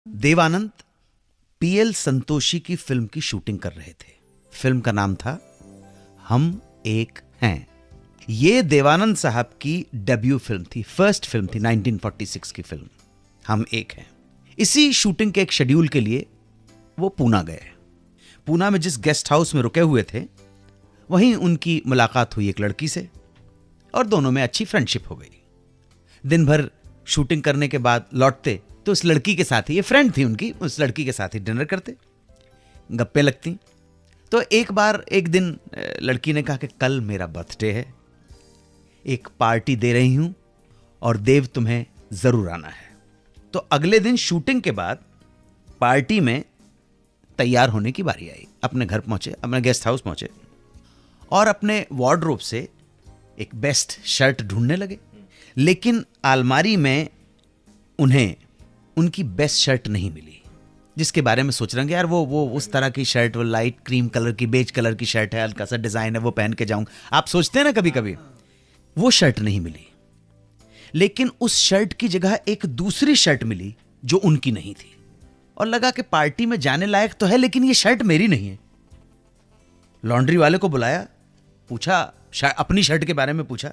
Devanand PL Santoshi की film की shooting कर रहे थे। फिल्म का नाम था हम एक हैं। ये देवानंद साहब की डेब्यू फिल्म थी, फर्स्ट फिल्म थी, 1946 की फिल्म हम एक हैं। इसी शूटिंग के एक शेड्यूल के लिए वो पूना गए। पूना में जिस गेस्ट हाउस में रुके हुए थे वहीं उनकी मुलाकात हुई एक लड़की से और दोनों में अच्छी फ्रेंडशिप हो गई। दिन भर शूटिंग करने के बाद लौटते तो उस लड़की के साथ ही, ये फ्रेंड थी उनकी, उस लड़की के साथ ही डिनर करते, गप्पे लगती। तो एक दिन लड़की ने कहा कि कल मेरा बर्थडे है, एक पार्टी दे रही हूं और देव तुम्हें जरूर आना है। तो अगले दिन शूटिंग के बाद पार्टी में तैयार होने की बारी आई। अपने घर पहुंचे, अपने गेस्ट हाउस पहुंचे और अपने वार्डरोब से एक बेस्ट शर्ट ढूंढने लगे। लेकिन अलमारी में उन्हें उनकी बेस्ट शर्ट नहीं मिली, जिसके बारे में सोच रहे हैं यार वो उस तरह की शर्ट, वो लाइट क्रीम कलर की, बेज कलर की शर्ट है, हल्का सा डिजाइन है, वो पहन के जाऊंगा। आप सोचते हैं ना कभी कभी, वो शर्ट नहीं मिली। लेकिन उस शर्ट की जगह एक दूसरी शर्ट मिली जो उनकी नहीं थी और लगा कि पार्टी में जाने लायक तो है लेकिन ये शर्ट मेरी नहीं है। लॉन्ड्री वाले को बुलाया, पूछा, अपनी शर्ट के बारे में पूछा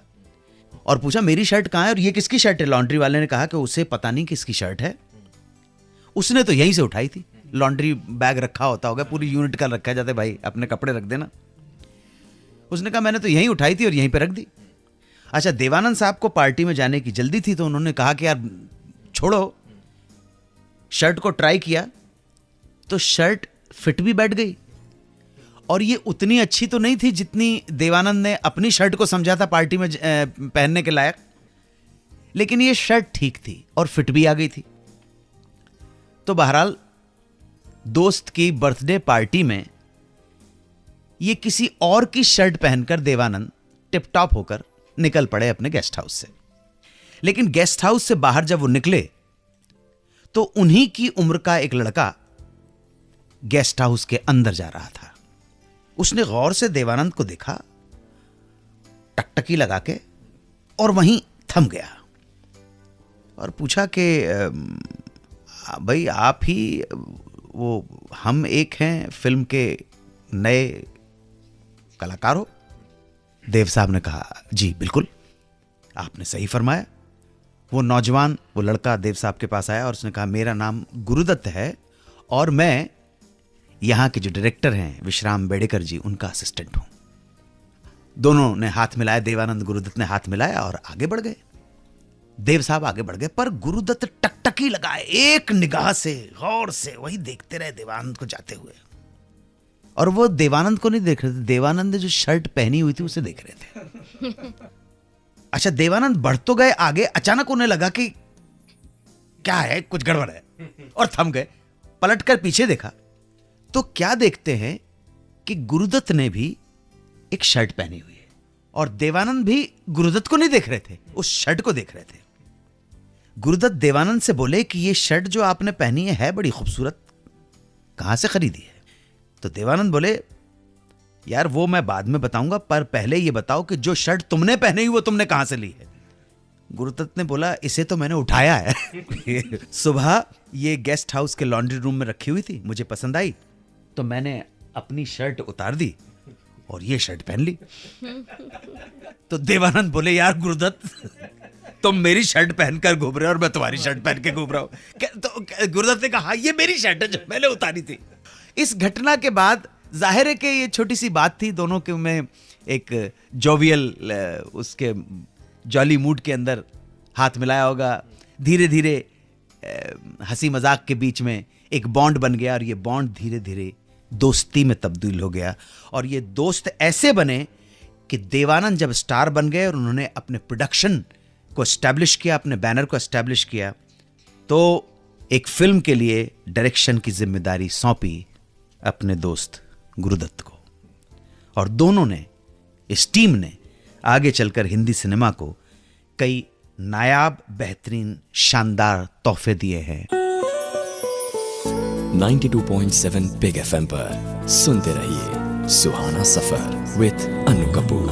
और पूछा मेरी शर्ट कहां है और ये किसकी शर्ट है। लॉन्ड्री वाले ने कहा कि उसे पता नहीं किसकी शर्ट है, उसने तो यहीं से उठाई थी। लॉन्ड्री बैग रखा होता होगा, पूरी यूनिट का रखा जाता है, भाई अपने कपड़े रख देना। उसने कहा मैंने तो यहीं उठाई थी और यहीं पे रख दी। अच्छा, देवानंद साहब को पार्टी में जाने की जल्दी थी तो उन्होंने कहा कि यार छोड़ो, शर्ट को ट्राई किया तो शर्ट फिट भी बैठ गई और ये उतनी अच्छी तो नहीं थी जितनी देवानंद ने अपनी शर्ट को समझा था पार्टी में पहनने के लायक, लेकिन ये शर्ट ठीक थी और फिट भी आ गई थी। तो बहरहाल दोस्त की बर्थडे पार्टी में ये किसी और की शर्ट पहनकर देवानंद टिप टॉप होकर निकल पड़े अपने गेस्ट हाउस से। लेकिन गेस्ट हाउस से बाहर जब वो निकले तो उन्हीं की उम्र का एक लड़का गेस्ट हाउस के अंदर जा रहा था। उसने गौर से देवानंद को देखा, टकटकी लगा के, और वहीं थम गया और पूछा कि भाई आप ही वो हम एक हैं फिल्म के नए कलाकार हो? देव साहब ने कहा जी बिल्कुल, आपने सही फरमाया। वो नौजवान, वो लड़का देव साहब के पास आया और उसने कहा मेरा नाम गुरुदत्त है और मैं यहां के जो डायरेक्टर हैं विश्राम बेडेकर जी, उनका असिस्टेंट हूं। दोनों ने हाथ मिलाया, देवानंद गुरुदत्त ने हाथ मिलाया और आगे बढ़ गए। देव साहब आगे बढ़ गए पर गुरुदत्त टकटकी लगाए, एक निगाह से गौर से वही देखते रहे देवानंद को जाते हुए। और वो देवानंद को नहीं देख रहे थे, देवानंद ने जो शर्ट पहनी हुई थी उसे देख रहे थे। अच्छा, देवानंद बढ़ तो गए आगे, अचानक उन्हें लगा कि क्या है, कुछ गड़बड़ है, और थम गए। पलटकर पीछे देखा तो क्या देखते हैं कि गुरुदत्त ने भी एक शर्ट पहनी हुई है और देवानंद भी गुरुदत्त को नहीं देख रहे थे, उस शर्ट को देख रहे थे। गुरुदत्त देवानंद से बोले कि ये शर्ट जो आपने पहनी है बड़ी खूबसूरत, कहां से खरीदी है? तो देवानंद बोले यार वो मैं बाद में बताऊंगा, पर पहले ये बताओ कि जो शर्ट तुमने पहनी हुई वो तुमने कहां से ली है? गुरुदत्त ने बोला इसे तो मैंने उठाया है। सुबह ये गेस्ट हाउस के लॉन्ड्री रूम में रखी हुई थी, मुझे पसंद आई तो मैंने अपनी शर्ट उतार दी और ये शर्ट पहन ली। तो देवानंद बोले यार गुरुदत्त, तुम मेरी शर्ट पहनकर घूम रहे हो और मैं तुम्हारी शर्ट पहन के घूम रहा हूं। तो गुरुदत्त ने कहा ये मेरी शर्ट है जो मैंने उतारी थी। इस घटना के बाद जाहिर है कि ये छोटी सी बात थी, दोनों के में एक जोवियल, उसके जॉली मूड के अंदर हाथ मिलाया होगा। धीरे धीरे हंसी मजाक के बीच में एक बॉन्ड बन गया और ये बॉन्ड धीरे धीरे दोस्ती में तब्दील हो गया। और ये दोस्त ऐसे बने कि देवानंद जब स्टार बन गए और उन्होंने अपने प्रोडक्शन को एस्टैब्लिश किया, अपने बैनर को एस्टैब्लिश किया, तो एक फिल्म के लिए डायरेक्शन की जिम्मेदारी सौंपी अपने दोस्त गुरुदत्त को। और दोनों ने, इस टीम ने आगे चलकर हिंदी सिनेमा को कई नायाब, बेहतरीन, शानदार तोहफे दिए हैं। 92.7 बिग FM पर सुनते रहिए सुहाना सफर विद अनु कपूर।